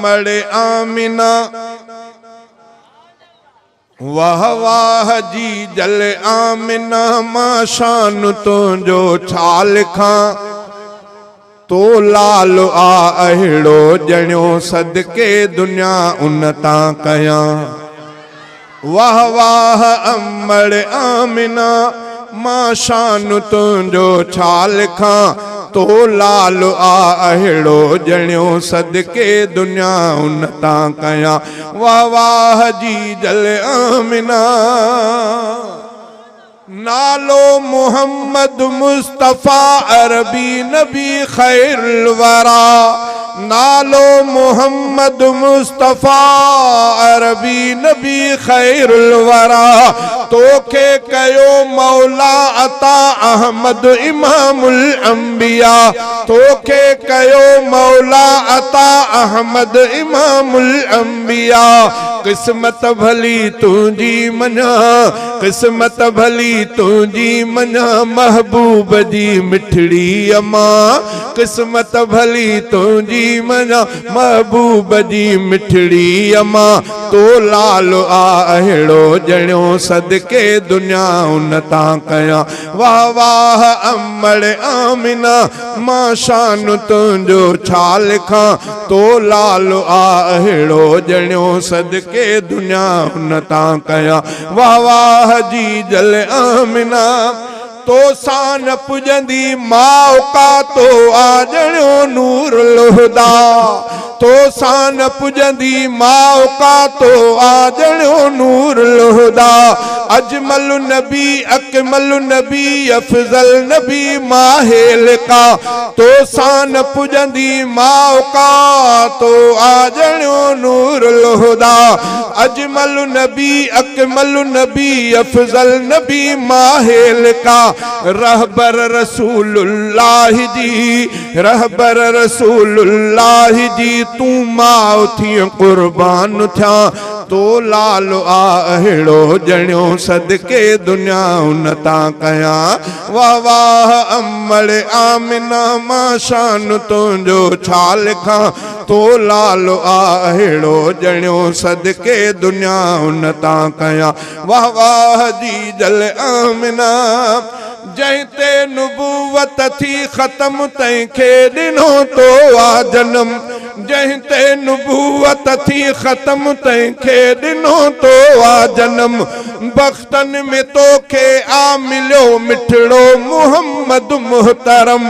अमड़ आमिना वाह वाह जी जल आमिना मां शान तुंहिंजो छा लिखां तो लाल आ अहिड़ो ॼणियो सदके दुनिया उन तां कयां वाह वाह अमड़ आमिना मां शान तुंहिंजो छा लिखां तो लाल आ अहिड़ो ॼणियो सदके दुनिया उन तां कयां वाह वाह जी जल आमिना नालो मोहम्मद मुस्तफ़ा अरबी नबी खैरुल वरा नालो मोहम्मद मुस्तफ़ा अरबी नबी खैरुल वरा तोखे कयो मौला अता अहमद इमामुल अंबिया तोखे कयो मौला अता अहमद इमामुल अंबिया किस्मत भली तुंहिंजी मना किस्मत भली तुंहिंजी मना महबूब जी मिठड़ी अमा किस्मत भली तुंहिंजी मना महबूब जी मिठड़ी अमा तो लाल आ अहिड़ो ॼणियो सदके दुनिया उन तां कयां वाह वाह अमड़ आमिना मां शान तुंहिंजो छा लिखां तो लाल आ अहिड़ो ॼणियो सदके दुनिया उन तां कयां वाह वाह जी जल आमिना तो सान पुजंदी माओ का तो आजणो नूरुल हुदा तो सान पुजंदी माओ का तो आजणो नूरुल हुदा अजमल नबी अकमल नबी अफजल नबी माहेल का तो सान पुजंदी माओ का तो आजणो नूरुल हुदा अजमल नबी अकमल नबी अफजल नबी माहेल का रहबर रसूलुल्लाह जी रहबर रसूलुल्लाह जी तू माओ थी कुर्बान थिया तो लाल आ अहिड़ो ॼणियो सदके दुनिया उन तां कयां वाह वाह अमड़ आमिना मां शान तुंहिंजो छा लिखां तो लाल आ अहिड़ो ॼणियो सदके दुनिया उन तां कयां वाह वाह जी जल आमिना जंहिंते नुबुवत थी ख़त्म तंहिंखे ॾिनो तो आ जनम जंहिंते नुबुवत थी ख़त्म तंहिंखे ॾिनो तो आ जनम बख़्तन में तोखे आ मिलियो मिठड़ो मुहम्मद मुहतरम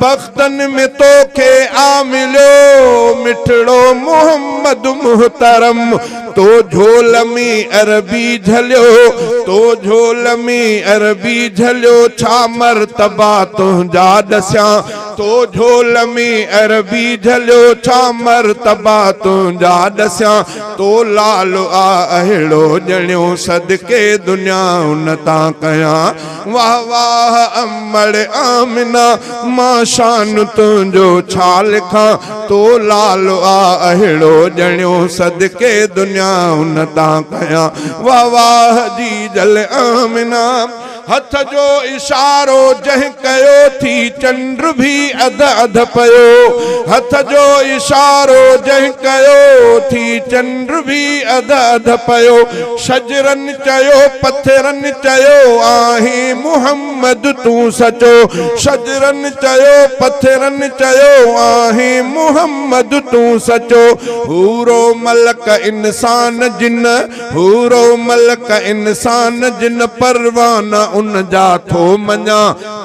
बख़्तन में तोखे आ मिलियो मिठड़ो मुहम्मद मुहतरम तो झोल में अरबी झलियो तो झोल में अरबी झलियो छा मर्तबा तुंहिंजा दसियां तो झोल में अरबी झलियो छा मर्तबा तुंहिंजा दसियां तो लाल आ अहिड़ो ॼणियो सदके दुनिया उन तां कयां वाह वाह अमड़ आमिना मां शान तुंहिंजो छा लिखां तो लाल आ अहिड़ो ॼणियो सदके दुनिया उन तां कयां वाह वाह जी जल आमिना हथ जो इशारो जंहिं कयो थी चंद्र भी अध अध पयो हथ जो इशारो जंहिं कयो थी चंद्र भी अध अध पयो शजरन चयो पत्थरन चयो आहे मुहम्मद तू सचो शजरन चयो पत्थरन चयो आहे मुहम्मद तू सचो हूरो मलक इंसान जिन हूरो मलक इंसान जिन परवाना उन जा थो मञा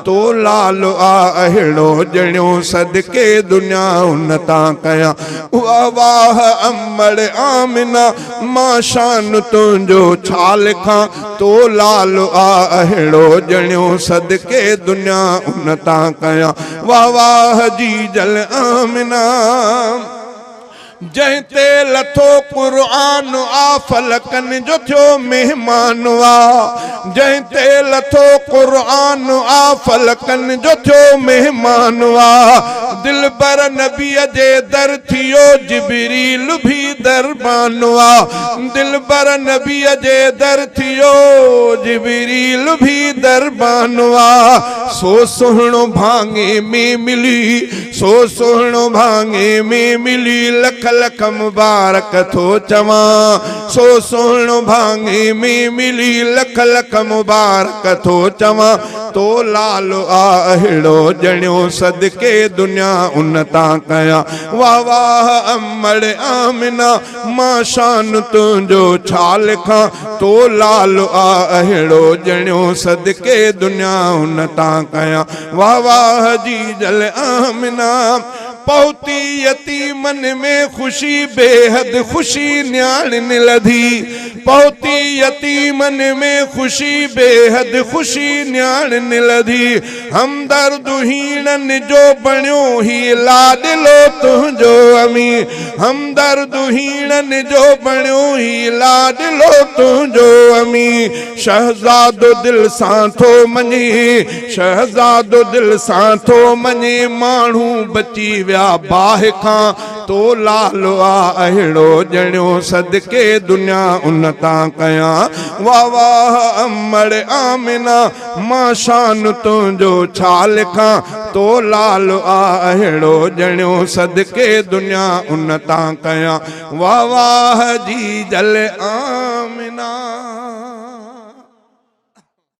तो लाल आ अहिड़ो ॼणियो सदके दुनिया उन तां कयां वाह वाह अमड़ आमिना मां शान तुंहिंजो छा लिखां तो लाल आ अहिड़ो ॼणियो सदके दुनिया उन तां कयां वाह वाह जी जल आमिना जंहिंते लथो क़ुरान आ फलकन जो थियो मेहमान वा जंहिंते लथो क़ुरान आ फलकन जो थियो मेहमान वा दिलबर नबीअ जे दर थियो जिबरील भी दरबान वा दिलबर नबीअ जे दर थियो जिबरील भी दरबान वा सो सुहिणो भाङे में मिली सो सुहिणो भाङे में मिली लख लख मुबारक थो चवा सो सोनो भांगे में मिली लख लख मुबारक थो चवा तो लालो अहिड़ो जणियो सदके दुनिया उनता कया वाह वाह अमड़ आमिना मां शान तुंहिंजो छा लिखा तो लालो अहिड़ो जणियो सदके दुनिया उनता कया वाह वाह जी जल आमिना पहुती यतीमन में खुशी बेहद खुशी न्याण लधी पहुती यतीमन में खुशी बेहद खुशी न्याण लधी हमदर्द हीणन जो बणियो ही लाडलो तुंहिंजो अमी हमदर्द हीणन जो बणियो ही लाडलो तुंहिंजो अमी शहजादो दिल सां थो मञे शहजादो दिल सां थो मञे माण्हू बची बाह खां तो लालो अहिड़ो जणियो सदके दुनिया उनता कया वाह वाह अमड़ आमिना मां शान तुंहिंजो छा लिखा तो लालो अहिड़ो जणियो सदके दुनिया उनता कया वाह वाह जी जल आमिना।